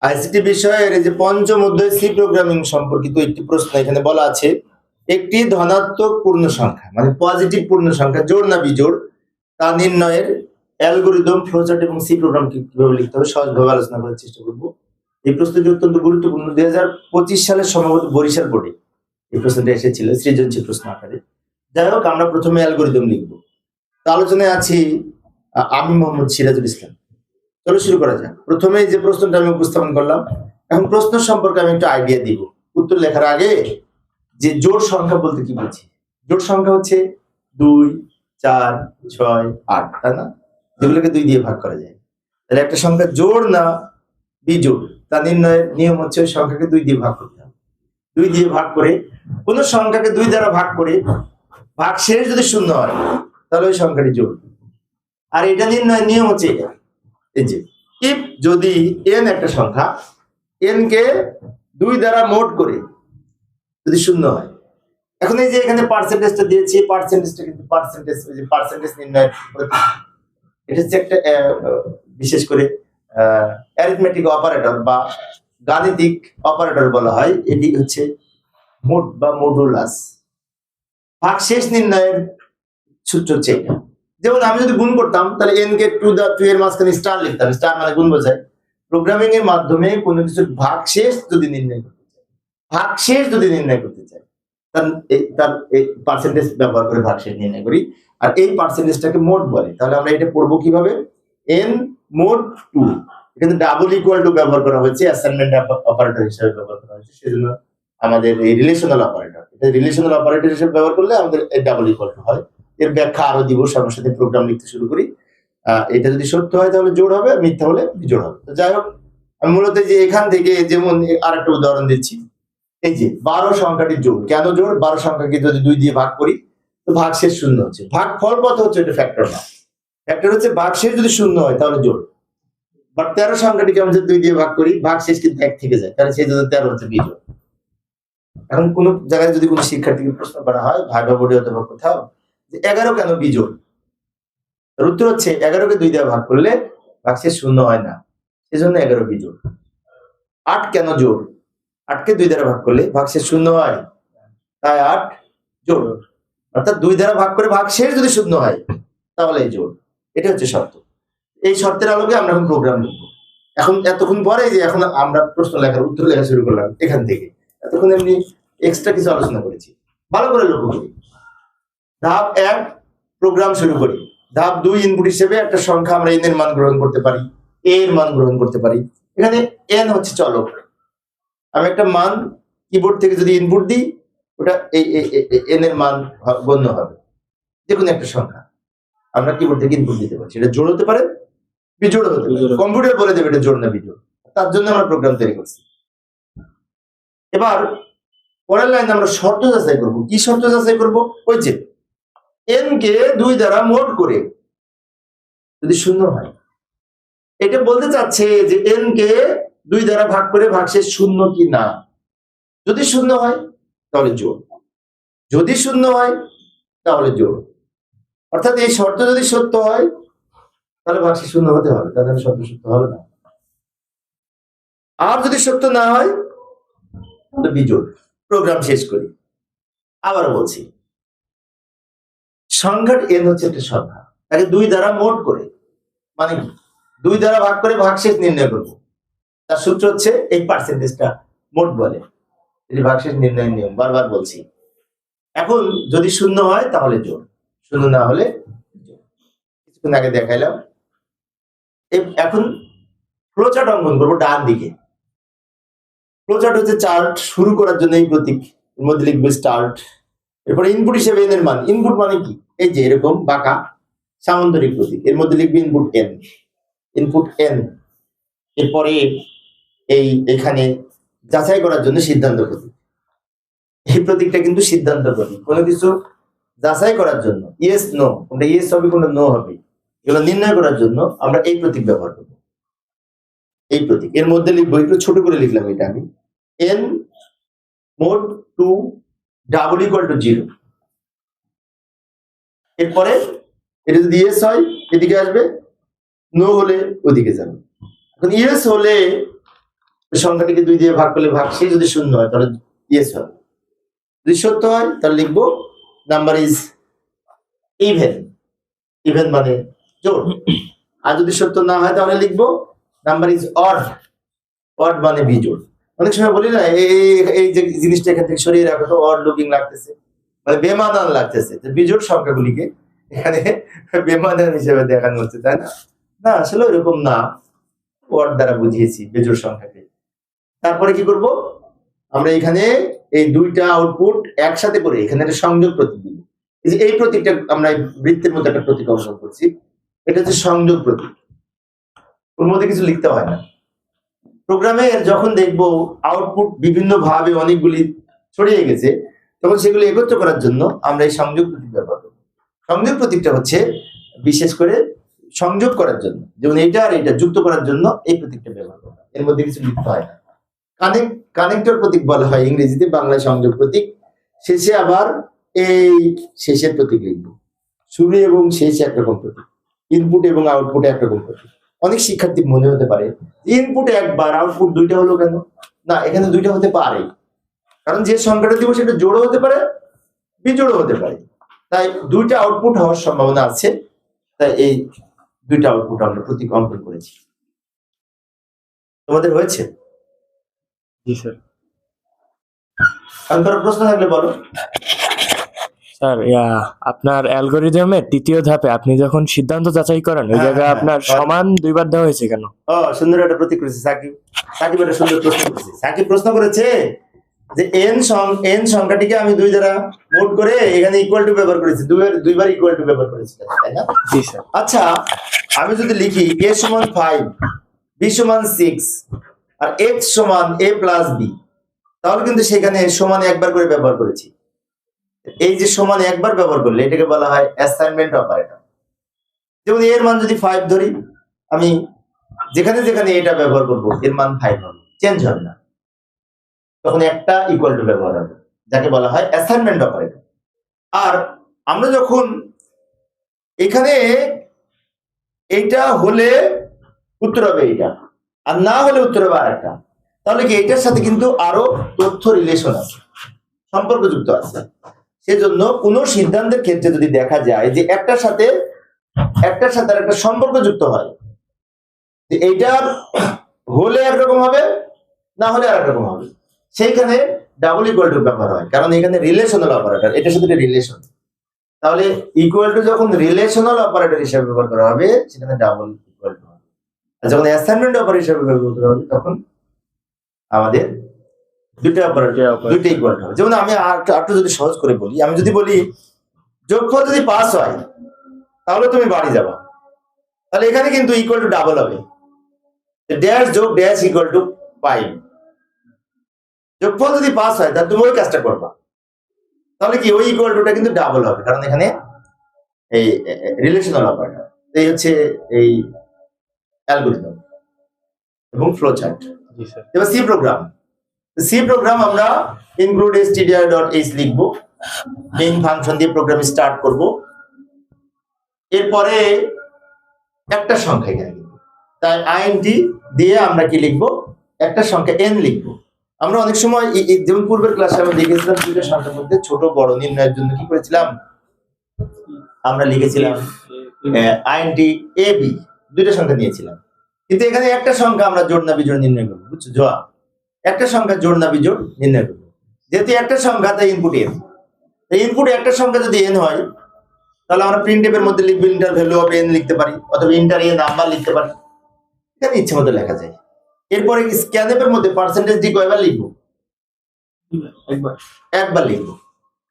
ICT বিষয়ের এই যে পঞ্চম অধ্যায় সি প্রোগ্রামিং সম্পর্কিত একটি প্রশ্ন এখানে বলা আছে, একটি ধনাত্মক পূর্ণ সংখ্যা মানে পজিটিভ পূর্ণ সংখ্যা জোড় না বিজোড় তা নির্ণয়ের অ্যালগরিদম, ফ্লোচার্ট এবং সি প্রোগ্রাম কিভাবে লিখতে হবে সহজভাবে আলোচনা করার চেষ্টা করব। এই প্রশ্নটি অত্যন্ত গুরুত্বপূর্ণ। 2025 সালের সম্ভবত বরিশাল বোর্ডে এই প্রশ্নটা এসেছিল সৃজনশীল প্রশ্ন আকারে। যাই হোক, আমরা প্রথমে অ্যালগরিদম লিখব। তো আলোচনায় আছি আমি মোহাম্মদ সিরাজুল ইসলাম। চলো শুরু করা যাক। প্রথমে যে প্রশ্নটা আমি উপস্থাপন করলাম, এখন প্রশ্ন সম্পর্কে আমি একটু আইডিয়া দিব। উত্তর লেখার আগে যে জোড় সংখ্যা বলতে কি বুঝি? জোড় সংখ্যা হচ্ছে 2, 4, 6, 8, তাই না? যেগুলোকে 2 দিয়ে ভাগ করা যায়। তাহলে একটা সংখ্যা জোড় না বিজোড় তা নির্ণয়ের নিয়ম হচ্ছে ওই সংখ্যাকে 2 দিয়ে ভাগ করতে হবে। 2 দিয়ে ভাগ করে কোন সংখ্যাকে 2 দ্বারা ভাগ করে ভাগশেষ যদি শূন্য হয় তাহলে ওই সংখ্যাটি জোড়। আর এটা নির্ণয়ের নিয়ম হচ্ছে এটা, এই যে ইফ যদি n একটা সংখ্যা, n কে 2 দ্বারা মোড করে যদি শূন্য হয়, এখন এই যে এখানে পার্সেন্টেজটা দিয়েছি, পার্সেন্টেজটা কিন্তু পার্সেন্টেজ নির্ণয়ের এটা হচ্ছে একটা বিশেষ করে অ্যারিথমেটিক অপারেটর বা গাণিতিক অপারেটর বলা হয়। এটি হচ্ছে মোড বা মডুলাস। ভাগশেষ নির্ণয়ের সূত্র হচ্ছে এটা। যেমন আমি যদি গুণ করতাম তাহলে n কে 2 এর মাঝখানে স্টার লিখতাম, স্টার মানে গুণ বোঝায়। প্রোগ্রামিং এর মাধ্যমে কোনো কিছুর ভাগশেষ যদি নির্ণয় করতে চাই, তার এই পার্সেন্টেজ ব্যবহার করে ভাগশেষ নির্ণয় করি। আর এই পার্সেন্টেজটাকে মোড বলে। তাহলে আমরা এটা পড়বো কিভাবে? n mod 2, এখানে ডাবল ইকুয়াল টু ব্যবহার করা হয়েছে, অ্যাসাইনমেন্ট অপারেটর হিসেবে ব্যবহার করা হয়েছে। সেজন্য আমাদের এই রিলেশনাল অপারেটর, এটা রিলেশনাল অপারেটর হিসেবে ব্যবহার করলে আমাদের ডাবল ইকুয়াল টু হয়। এর ব্যাখ্যা আরো দিব, সবার সাথে প্রোগ্রাম লিখতে শুরু করি। এটা যদি সত্য হয় তাহলে জোড় হবে, মিথ্যা হলে বিজোড় হবে। তো যাই হোক, আমি মূলত যে এখান থেকে যেমন আরেকটা উদাহরণ দিচ্ছি, এই যে 12 সংখ্যাটি জোড়। কেন জোড়? 12 সংখ্যাকে যদি 2 দিয়ে ভাগ করি তো ভাগশেষ শূন্য হচ্ছে। ভাগ ফল কত হচ্ছে? এটা ফ্যাক্টর না, ফ্যাক্টর হচ্ছে ভাগশেষ যদি শূন্য হয় তাহলে জোড়। বাট 13 সংখ্যাটিকে আমি যদি 2 দিয়ে ভাগ করি ভাগশেষ কিন্তু 1 থেকে যায়, তাহলে সেই জন্য 13 হচ্ছে বিজোড়। এখন কোন জায়গায় যদি কোনো শিক্ষার্থীকে প্রশ্ন করা হয় ভাইবা বোর্ডে অথবা কোথাও যে 11 কেন বিজোড়, এর উত্তর হচ্ছে 11 কে 2 দিয়ে ভাগ করলে ভাগশেষ শূন্য হয় না, সেজন্য 11 বিজোড়। 8 কেন জোড়? 8 কে 2 দ্বারা ভাগ করলে ভাগশেষ শূন্য হয়, তাই 8 জোড়। অর্থাৎ 2 দ্বারা ভাগ করে ভাগশেষ যদি শূন্য হয় তাহলে জোড়। এটা হচ্ছে শর্ত। এই শর্তের আলোকে আমরা এখন প্রোগ্রাম লিখবো। এখন এতক্ষণ পরে যে এখন আমরা প্রশ্ন লেখার উত্তর লেখা শুরু করলাম এখান থেকে। এতক্ষণ এমনি এক্সট্রা কিছু আলোচনা করেছি, ভালো করে লক্ষ্য করি। ধাপ 1 প্রোগ্রাম শুরু করি। ধাপ 2 ইনপুট হিসেবে একটা সংখ্যা আমরা n এর মান গ্রহণ করতে পারি, a এর মান গ্রহণ করতে পারি। এখানে n হচ্ছে চলক। আমি একটা মান কিবোর্ড থেকে যদি ইনপুট দিই ওটা n এর মান গণ্য হবে। যে কোনো একটা সংখ্যা আমরা কিবোর্ড থেকে ইনপুট দিতে পারি, সেটা জোড় হতে পারে, বিজোড় হতে পারে। কম্পিউটার বলে দেবে এটা জোড় না বিজোড়, তার জন্য আমরা প্রোগ্রাম তৈরি করছি। এবার পরের লাইনে আমরা শর্ত যাচাই করব। কি শর্ত যাচাই করব? ওই যে n কে 2 দ্বারা মোড করে যদি শূন্য হয়, এটা বলতে চাচ্ছে যে n কে 2 দ্বারা ভাগ করে ভাগশেষ শূন্য কি না। যদি শূন্য হয় তাহলে জোড়, যদি শূন্য হয় তাহলে জোড়। অর্থাৎ এই শর্ত যদি সত্য হয় তাহলে ভাগশেষ শূন্য হতে হবে, তাহলে শর্ত সত্য হবে না। আর যদি সত্য না হয় তাহলে বিজোড়। প্রোগ্রাম শেষ করি। আবার বলছি, সংখ্যার n হচ্ছে একটা সংখ্যা, তাকে 2 দ্বারা মোড করে মানে কি 2 দ্বারা ভাগ করে ভাগশেষ নির্ণয় করব। তার সূত্র হচ্ছে এই পার্সেন্টেজটা মোড বলে, এটি ভাগশেষ নির্ণয়ের নিয়ম, বারবার বলছি। এখন যদি শূন্য হয় তাহলে জোড়, শূন্য না হলে জোড়। কিছুক্ষণ আগে দেখাইলাম। এখন ফ্লোচার্ট অঙ্কন করবো ডান দিকে। ফ্লোচার্ট হচ্ছে চার্ট শুরু করার জন্য এই প্রতীক, এর মধ্যে লিখবে স্টার্ট। এরপরে ইনপুট হিসেবে n এর মান। ইনপুট মানে কি? এই যে এরকম বাঁকা সামান্তরিক প্রতীক, এর মধ্যে লিখবে ইনপুট n, ইনপুট n। এরপরে এই এখানে যাচাই করার জন্য সিদ্ধান্ত প্রতীক। এই প্রতীকটা কিন্তু সিদ্ধান্ত প্রতীক, কোনো কিছু যাচাই করার জন্য ইয়েস নো, কোনটা ইয়েস হবে কোনটা নো হবে এগুলো নির্ণয় করার জন্য আমরা এই প্রতীক ব্যবহার করব। এই প্রতীক এর মধ্যে লিখবো, একটু ছোট করে লিখলাম এটা আমি, n mod 2 double equal to 0। এরপরে এটা যদি ইয়েস হয় এদিকে আসবে, নো হলে ওদিকে যাবে। এখন ইয়েস হলে সংখ্যাটিকে 2 দিয়ে ভাগ করলে ভাগশেষ যদি শূন্য হয় তাহলে ইয়েস হবে, যদি সত্য হয় তাহলে লিখবো নাম্বার ইজ ইভেন, ইভেন মানে জোড়। আর যদি সত্য না হয় তাহলে লিখবো নাম্বার ইজ অড, অড মানে বিজোড়। অনেক সময় বলি না এই যে জিনিসটা এখান থেকে সরিয়ে রাখো তো অড লুকিং লাগতেছে, মানে বেমানান লাগতেছে, বিজোড় সংখ্যাগুলিকে এখানে বেমানান হিসেবে দেখানো হচ্ছে, তাই না? না আসলে এরকম না, অড দ্বারা বুঝিয়েছি বেজোড় সংখ্যাকে। তারপরে কি করব, আমরা এখানে এই দুইটা আউটপুট একসাথে করে এখানে একটা সংযোগ প্রতীক দিব। এই প্রতীকটা আমরা বৃত্তের মধ্যে একটা প্রতীক অঙ্কন করছি, এটা হচ্ছে সংযোগ প্রতীক। ওর মধ্যে কিছু লিখতে হয় না। প্রোগ্রামে যখন দেখবো আউটপুট বিভিন্ন ভাবে অনেকগুলি ছড়িয়ে গেছে, তখন সেগুলি একত্র করার জন্য আমরা এই সংযোগ প্রতীক ব্যবহার করব। সংযোগ প্রতীকটা হচ্ছে বিশেষ করে সংযোগ করার জন্য, যেমন এটা আর এটা যুক্ত করার জন্য এই প্রতীকটা ব্যবহার করা, এর মধ্যে কিছু লিখতে হয় না। কানেক্টর প্রতীক বলা হয় ইংরেজিতে, বাংলায় সংযোগ প্রতীক। শেষে আবার এই শেষের প্রতীক লিখবো, শুরু এবং শেষ একরকম প্রতীক, ইনপুট এবং আউটপুট একরকম প্রতীক। অনেক শিক্ষার্থী মনে হতে পারে ইনপুট একবার আউটপুট দুইটা হলো কেন? না, এখানে দুইটা হতে পারে, কারণ যে সংখ্যাটা দিব সেটা জোড়ও হতে পারে বিজোড়ও হতে পারে, তাই দুইটা আউটপুট হওয়ার সম্ভাবনা আছে। তাই এই দুইটা আউটপুট আমরা প্রতীক অঙ্কন করেছি। তোমাদের হয়েছে? জি স্যার। কারণ প্রশ্ন থাকলে বলো। স্যার আপনার অ্যালগরিদমের তৃতীয় ধাপে আপনি যখন সিদ্ধান্ত যাচাই করেন ওই জায়গায় আপনার সমান দুইবার দেওয়া হয়েছে কেন? সুন্দর একটা প্রতীক করেছে সাকিব। সাকিব একটা সুন্দর প্রশ্ন করেছে। সাকিব প্রশ্ন করেছে যে এন সংখ্যাটিকে আমি 2 দ্বারা মোড করে এখানে ইকুয়াল টু ব্যবহার করেছি, দুইবার ইকুয়াল টু ব্যবহার করেছি, তাই না? জি স্যার। আচ্ছা, আমি যদি লিখি a সমান 5, b সমান 6 আর x সমান a প্লাস b, তাহলে কিন্তু সেখানে সমান একবার করে ব্যবহার করেছি। এই যে সমান একবার ব্যবহার করলে এটাকে বলা হয় অ্যাসাইনমেন্ট অপারেটর। যেমন এর মান যদি 5 ধরি, আমি যেখানে যেখানে এটা ব্যবহার করব এর মান 5 হবে, চেঞ্জ হবে না, তখন একটা ইকুয়াল টু ব্যবহার হবে, যাকে বলা হয় অ্যাসাইনমেন্ট অপারেটর। আর আমরা যখন এখানে এইটা হলে উত্তর হবে এইটা, আর না হলে উত্তর হবে আরেকটা, তাহলে কি এটার সাথে কিন্তু আরো তথ্য রিলেশন আছে, সম্পর্কযুক্ত আছে। সেজন্য কোন সিদ্ধান্তের ক্ষেত্রে যদি দেখা যায় যে একটার সাথে আর একটা সম্পর্ক যুক্ত হয়, যে এইটার হলে একরকম হবে, না হলে আর একরকম হবে, সেইখানে ডাবল ইকুয়াল টু ব্যবহার হয়, কারণ এখানে রিলেশনাল অপারেটর, এটার সাথে রিলেশন। তাহলে ইকুয়াল টু যখন রিলেশনাল অপারেটর হিসেবে ব্যবহার করা হবে সেখানে ডাবল ইকুয়াল টু হবে, আর যখন অ্যাসাইনমেন্ট অপারেটর হিসেবে ব্যবহার করা হবে তখন আমাদের দুইটা ইকুয়াল টু হবে। যেমন আমি আরেকটু যদি সহজ করে বলি, আমি যদি বলি যোগফল যদি পাস হয় তাহলে তুমি বাড়ি যাবা, তাহলে এখানে কিন্তু ইকুয়াল টু ডাবল হবে, ড্যাশ যোগ ড্যাশ ইকুয়াল টু 5। যোগফল যদি পাস হয় তাহলে তুমি ওই কাজটা করবা, তাহলে কি ওই ইকুয়াল টুটা কিন্তু ডাবল হবে, কারণ এখানে এই রিলেশনাল অপারেটর। এই হচ্ছে এই অ্যালগরিদম এবং ফ্লো চার্ট। এবার সি প্রোগ্রাম আমরা include stdio.h লিখবো, মেইন ফাংশন দিয়ে প্রোগ্রাম স্টার্ট করব। এরপরে একটা সংখ্যা এখানে লিখবো, তাই int দিয়ে আমরা কি লিখবো, একটা সংখ্যা n লিখবো। আমরা অনেক সময় যেমন পূর্বের ক্লাসে আমরা লিখেছিলাম দুইটা সংখ্যার মধ্যে ছোট বড় নির্ণয়ের জন্য কি করেছিলাম, আমরা লিখেছিলাম int ab, দুইটা সংখ্যা নিয়েছিলাম। কিন্তু এখানে একটা সংখ্যা আমরা জোড় না বিজোড় নির্ণয় করবো, বুঝছো? জোয়া একটা সংখ্যা জোড় না বিজোড় নির্ণয় করবো, যেহেতু একটা সংখ্যা তাই ইনপুট n। ইনপুট একটা সংখ্যা যদি n হয় তাহলে আমরা প্রিন্টএফ এর মধ্যে লিখবো ইন্টার ভ্যালু অফ n লিখতে পারি, অথবা ইন্টার a নাম্বার লিখতে পারি, এখানে ইচ্ছে মতো লেখা যায়। এরপরে স্ক্যানএফ এর মধ্যে পার্সেন্টেজ ডি কয়বার লিখবো? একবার লিখবো,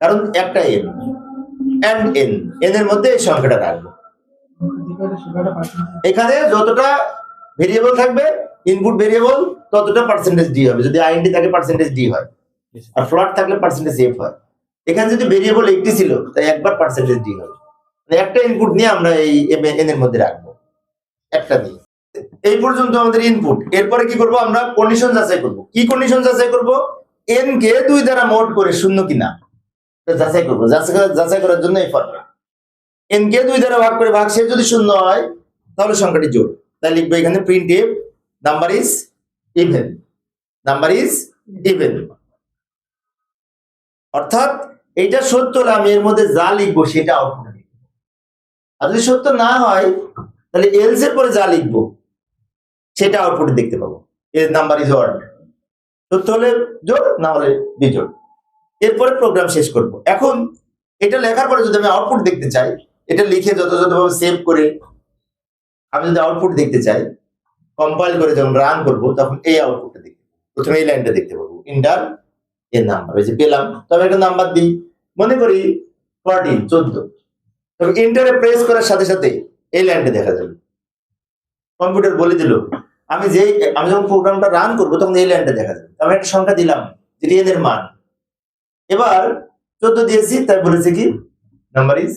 কারণ একটা n and n এর মধ্যে এই সংখ্যাটা রাখবো। এখানে যতটা ভেরিয়েবল থাকবে ইনপুট ভেরিয়েবল ততটা পার্সেন্টেজ ডি হবে, যদি আইএনডি থাকে পার্সেন্টেজ ডি হয়, আর ফ্লোট থাকলে পার্সেন্টেজ এফ হয়। এখানে যদি ভেরিয়েবল একটি ছিল তাই একবার পার্সেন্টেজ ডি হবে, একটা ইনপুট নিয়ে আমরা এই এন এর মধ্যে রাখবো, একটা নিয়ে। এই পর্যন্ত আমাদের ইনপুট। এরপরে কি করব, আমরা কন্ডিশন যাচাই করব। কি কন্ডিশন যাচাই করব? এন কে 2 দ্বারা মোড করে শূন্য কিনা যাচাই করব। যাচাই করার জন্য এই ফর্মুলা, এন কে 2 দ্বারা ভাগ করে ভাগশেষ যদি শূন্য হয় তাহলে সংখ্যাটি জোড়। তাই লিখবো এখানে print F number is even, number is even. অর্থাৎ এইটা সত্য হলে আমি এর মধ্যে যা লিখবো সেটা আউটপুট লিখবো, আর যদি সত্য না হয় তাহলে এলস এর পরে যা লিখবো সেটা আউটপুটে দেখতে পাবো। এর নাম্বার ইজ অড, সত্য হলে জোড়, না হলে বিজোড়। এরপরে প্রোগ্রাম শেষ করব। এখন এটা লেখার পরে যদি আমি আউটপুট দেখতে চাই, এটা লিখে যথাযথভাবে সেভ করে আমি যদি আউটপুট দেখতে চাই, কম্পাইল করে যখন রান করব তখন এই আউটপুটটা দেখতে পাবো। প্রথমে এই লাইনটা দেখতে পাবো, ইন্টার এর নাম্বার, ওই যে পেলাম। তবে একটা নাম্বার দিই, মনে করি 14। তবে ইন্টারে প্রেস করার সাথে সাথে এই লাইনটা দেখা যাবে, কম্পিউটার বলে দিল আমি যখন প্রোগ্রামটা রান করবো তখন এই লাইনটা দেখা যাবে। আমি একটা সংখ্যা দিলাম যেটি এর মান, এবার 14 দিয়েছি, তাই বলেছে কি নাম্বার ইজ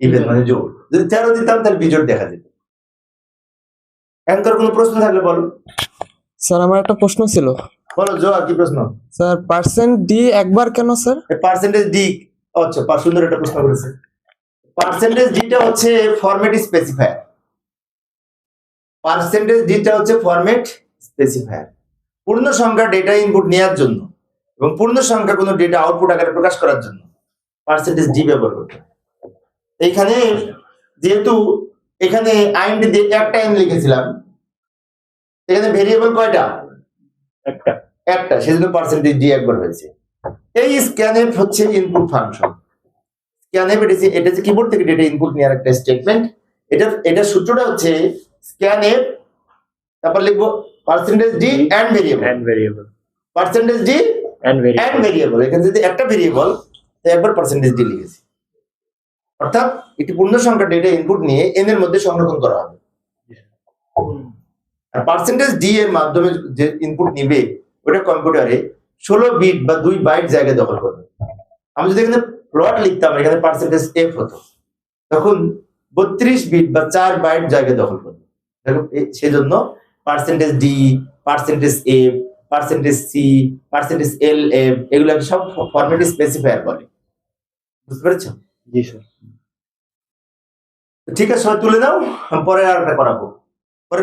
ইভেন, মানে জোড়। যদি 13 দিতাম তাহলে বিজোড় দেখা যেত। এখন তোর কোনো প্রশ্ন থাকলে বলো। স্যার আমার একটা প্রশ্ন ছিল। বলো জো, আর কি প্রশ্ন? স্যার পার্সেন্ট ডি একবার কেন স্যার? পার্সেন্টেজ ডি, আচ্ছা সুন্দর একটা প্রশ্ন করেছে। পার্সেন্টেজ ডিটা হচ্ছে ফরম্যাট স্পেসিফায়ার। পার্সেন্টেজ ডিটা হচ্ছে ফরম্যাট স্পেসিফায়ার। পূর্ণ সংখ্যা ডেটা ইনপুট নেওয়ার জন্য এবং পূর্ণ সংখ্যা কোনো ডেটা আউটপুট আকারে প্রকাশ করার জন্য পার্সেন্টেজ ডি ব্যবহার করতে হয়। এইখানে যেহেতু এখানে আইএনডি দিয়ে একটা এন লিখেছিলাম, এখানে ভেরিয়েবল কয়টা? একটা, সেজন্য পার্সেন্টেজ ডি একবার হয়েছে। এই স্ক্যানএফ হচ্ছে ইনপুট ফাংশন। স্ক্যানএফ এটা হচ্ছে কিবোর্ড থেকে ডেটা ইনপুট নেওয়ার একটা স্টেটমেন্ট। এটা সূত্রটা হচ্ছে স্ক্যানএফ, তারপর লিখবো percentage d and variable, percentage d and variable. এখানে যদি একটা ভেরিয়েবল, তাই একবার পার্সেন্টেজ ডি লিখেছি। অর্থাৎ একটি পূর্ণ সংখ্যা ডেটা ইনপুট নিয়ে এন এর মধ্যে সংরক্ষণ করা হবে। আর পার্সেন্টেজ ডি এর মাধ্যমে যে ইনপুট নিবে ওটা কম্পিউটারে 16 বিট বা 2 বাইট জায়গা দখল করবে। আমি যদি এখানে প্লট লিখতাম, এখানে পার্সেন্টেজ এফ হতো, তখন 32 বিট বা 4 বাইট জায়গা দখল করবে। সেজন্য percentage d, percentage f, percentage c, percentage l f, এগুলো সব ফরম্যাট স্পেসিফায়ার বলে। বুঝতে পেরেছো? জি স্যার। ঠিক আছে, সবাই তুলে দাও, পরে আর একটা করাবো।